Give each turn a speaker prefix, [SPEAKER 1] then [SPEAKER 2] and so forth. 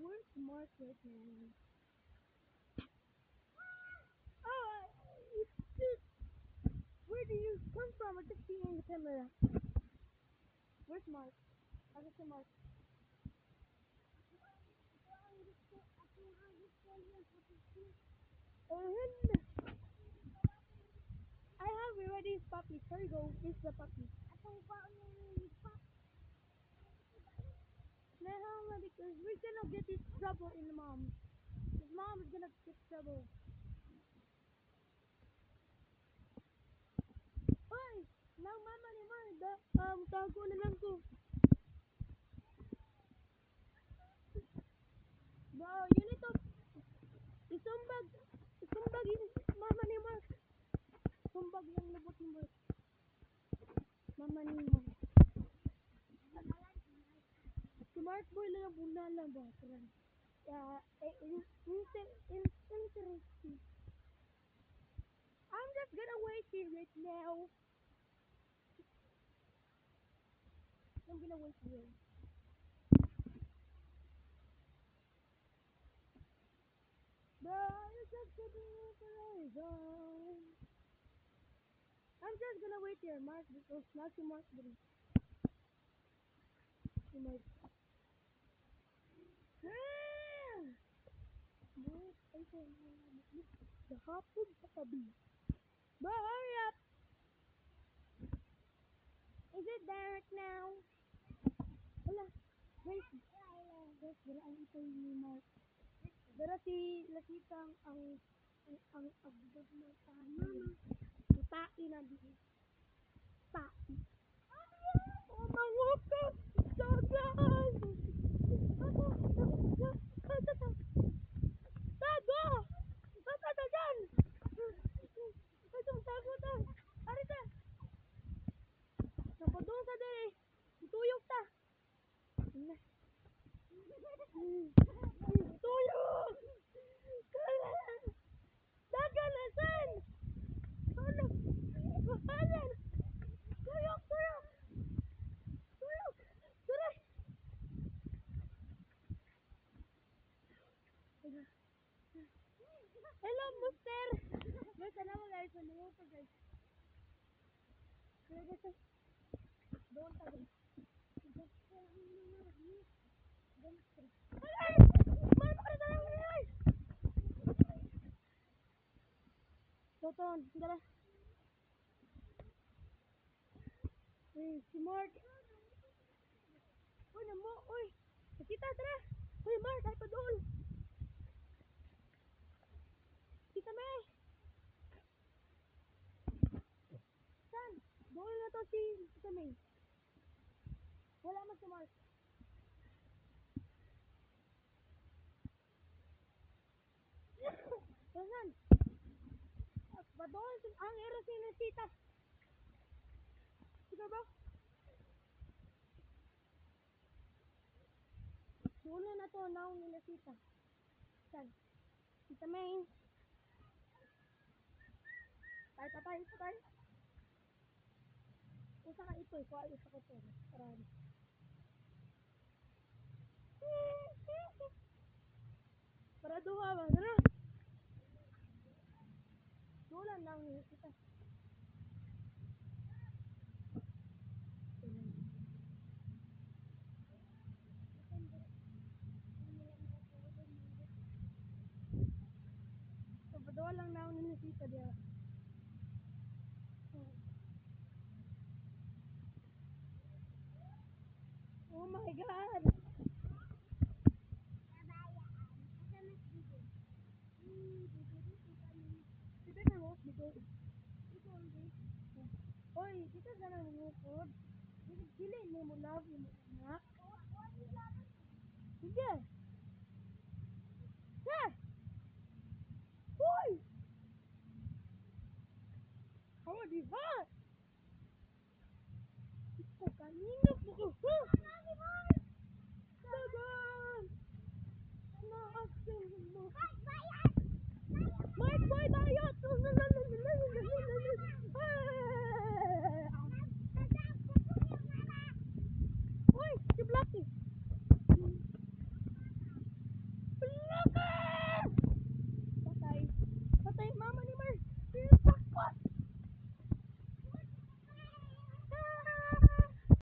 [SPEAKER 1] Where's Mark right now? Oh, where do you come from? I'm just seeing the camera. Where's Mark? I just see Mark. And I have already his puppy. Here you go. This is the puppy. No, because we're gonna get in trouble in the mom. His mom is gonna get trouble. Hoy! Nang mama ni Marda, tago na lang ko. Bro, you need to isumbag. Isumbag yung mama ni Mark. Sumbag yung lubot ni Mark. Mama ni Mark. Si Mark boy lang buna lang ba? Interesting. I'm just gonna wait here right now. I'm gonna wait here. Bro, I'm just gonna wait here, Mark, because not si Mark dali. Si Mark. The hapon sa tabi. Bro, hurry up! Is it dark now? Wala. Wait. Wait, wala ang ito ni Mark. Pero si Lasitang ang agdod ng tayo. Ang tae na din. Tae. Oh, mangukap! Dagan! Tago! Basta to dyan! Itong tago to! Arita! Napadung sa din eh! Ituyok ta! Tuyok! Dagan asan! Ano? Asan? Tuyok! Tuyok! Tuyok! Turay! Hello, Mister! Guys, alam mo guys, ano mo to guys? Doon ta guys. Ay! Mano ka na lang guys! Toton, dala. Si Mark. Uy, namo, uy. Kita tara. Uy, Mark, ay padol. Kita me. San? Doon na to si Kita me. Wala man si Mark. San? Padol, ang eros ni Nasita. Sige ba? Doon na to, naong ni Nasita. San? Kita me. Tay. Usa ka ito, ko ayos ako to. Parang. Para duha ba? Tara. Doon na ni Nasita. So, padol lang naong ni Nasita dia. Oh my God! Kita na mo, dito. Oy, kita na lang mo. Dili mo love mo anak. Sige. Ha! Hoy! Oh, di ha! Ito kanina po ko. Ha! Dagan! Naaksin.